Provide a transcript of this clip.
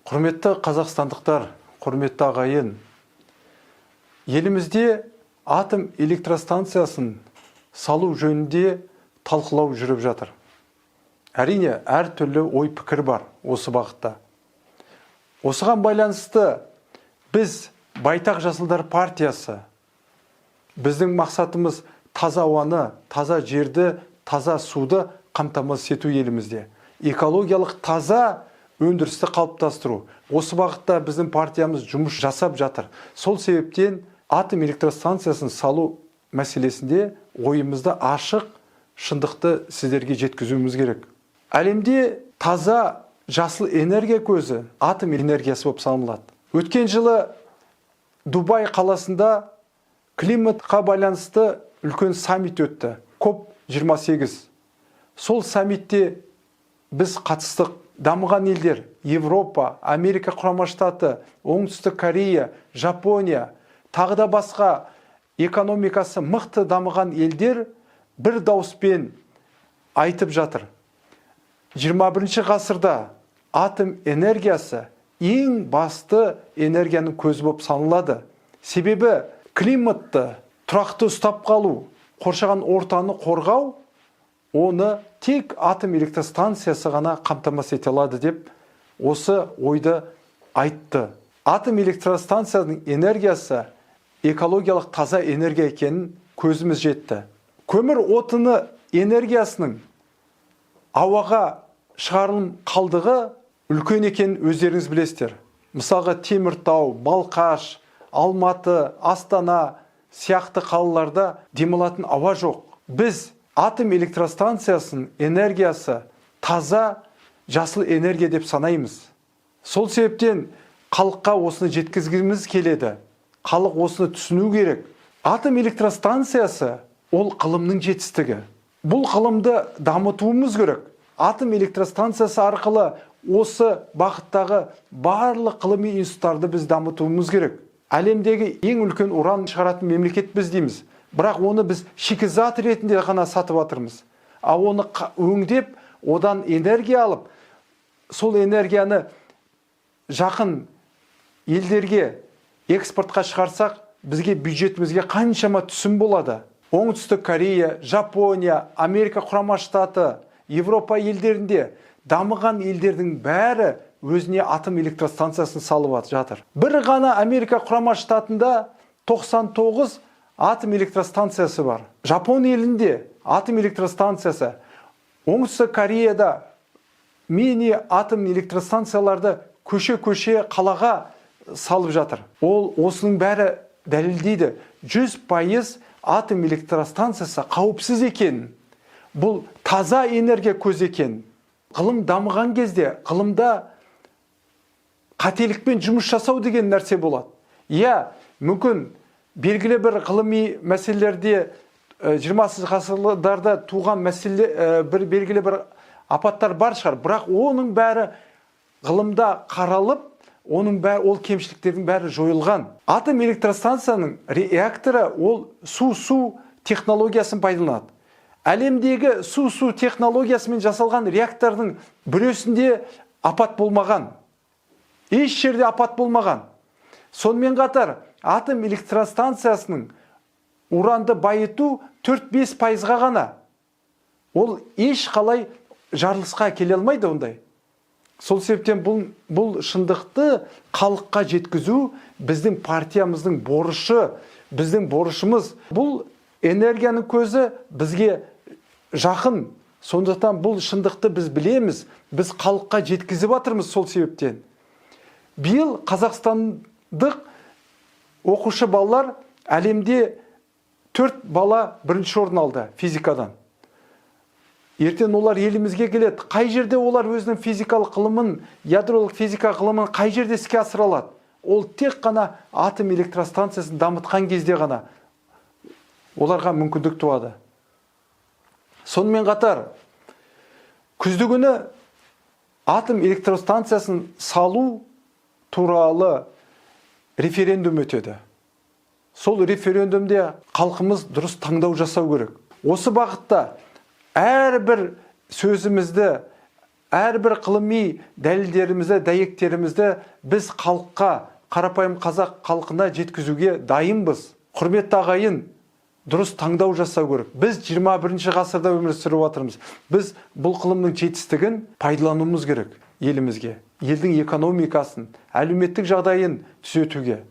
Құрметті қазақстандықтар, құрметті ағайын, елімізде атом электростанциясын салу жөнінде талқылау жүріп жатыр. Әрине, әр түрлі ой пікір бар осы бағытта. Осыған байланысты біз Байтақ Жасылдар партиясы, біздің мақсатымыз таза ауаны, таза жерді, таза суды қамтамасыз ету елімізде. Экологиялық таза өндірісті қалыптастыру. Осы бағытта біздің партиямыз жұмыс жасап жатыр. Сол себептен атом электростанциясын салу мәселесінде ойымызды ашық, шындықты сіздерге жеткізуіміз керек. Әлемде таза жасыл энергия көзі атом энергиясы болып саналады. Өткен жылы Дубай қаласында климатқа байланысты үлкен саммит өтті. COP28. Сол саммитте біз қатыстық. Дамыған елдер Европа, Америка құрама штаты, Оңтүстік Корея, Жапония, тағы да басқа экономикасы мықты дамыған елдер бір дауыспен айтып жатыр. 21 ғасырда атом энергиясы ең басты энергияның көзі болып саналады. Себебі климатты тұрақты ұстап қалу, қоршаған ортаны қорғау, оны тек атом электростанциясы ғана қамтамасыз ете алады деп осы ойды айтты. Атом электростанциясының энергиясы экологиялық таза энергия екенін көзіміз жетті. Көмір отыны энергиясының ауаға шығарылым қалдығы үлкен екенін өздеріңіз білесіздер. Мысалға Теміртау, Балқаш, Алматы, Астана сияқты қалаларда демалатын ауа жоқ. Біз атом электростанциясының энергиясы таза жасыл энергия деп санаймыз. Сол себептен халыққа осыны жеткізгіміз келеді. Халық осыны түсіну керек. Атом электростанциясы ол ғылымның жетістігі. Бұл ғылымды дамытуымыз керек. Атом электростанциясы арқылы осы бағыттағы барлық ғылыми институттарды біз дамытуымыз керек. Әлемдегі ең үлкен уран шығаратын мемлекет біз дейміз. Бірақ оны біз шикізат ретінде ғана сатып жатырмыз. Ал оны өңдеп, одан энергия алып, сол энергияны жақын елдерге экспортқа шығарсақ, бізге бюджетімізге қаншама түсім болады. Оңтүстік Корея, Жапония, Америка құрама штаты, Европа елдерінде дамыған елдердің бәрі өзіне атом электростанциясын салып жатыр. Бір ғана Америка құрама штатында 99 атом электростанциясы бар. Жапон елінде атом электростанциясы, Оңтүстік Кореяда мини атом электростанцияларды көше-көше қалаға салып жатыр. Ол осының бәрі дәлелдейді. 100% атом электростанциясы қауіпсіз екен. Бұл таза энергия көзі екен. Ғылым дамыған кезде ғылымда қателікпен жұмыс жасау деген нәрсе болады. Иә, мүмкін белгілі бір ғылыми мәселелерде 20 ғасырларда туған мәселе белгілі бір апаттар бар шығар, бірақ оның бәрі ғылымда қаралып, оның бәрі ол кемшіліктердің бәрі жойылған. Атом электростанцияның реакторы ол су-су технологиясын пайдаланады. Әлемдегі су-су технологиясымен жасалған реактордың бүресінде апат болмаған. Еш жерде апат болмаған. Сонымен қатар атом электростанциясының уранды байыту 4-5% ғана. Ол еш қалай жарылысқа келе алмайды ондай. Сол себептен бұл шындықты халыққа жеткізу біздің партиямыздың борышы, біздің борышымыз. Бұл энергияның көзі бізге жақын. Сондықтан бұл шындықты біз білеміз, біз халыққа жеткізіп жатырмыз сол себептен. Биыл қазақстандық оқушы балалар әлемде 4 бала бірінші орын алды физикадан. Ертең олар елімізге келеді. Қай жерде олар өзінің физикалық ғылымын, ядролық физика ғылымын қай жерде іске асыра алады? Ол тек қана атом электростанциясын дамытқан кезде ғана оларға мүмкіндік туады. Сонымен қатар, күздігүні атом электростанциясын салу туралы референдум өтеді. Сол референдумде халқымыз дұрыс таңдау жасау керек. Осы бағытта әрбір сөзімізді әрбір ғылыми дәлелдерімізді, дәйектерімізді біз халыққа, қарапайым қазақ халқына жеткізуге дайынбыз. Құрметті ағайын, дұрыс таңдау жасау керек. Біз 21 ғасырда өмір сүріп жатырмыз. Біз бұл ғылымның жетістігін пайдалануымыз керек елімізге, елдің экономикасын, әлеуметтік жағдайын түзетуге.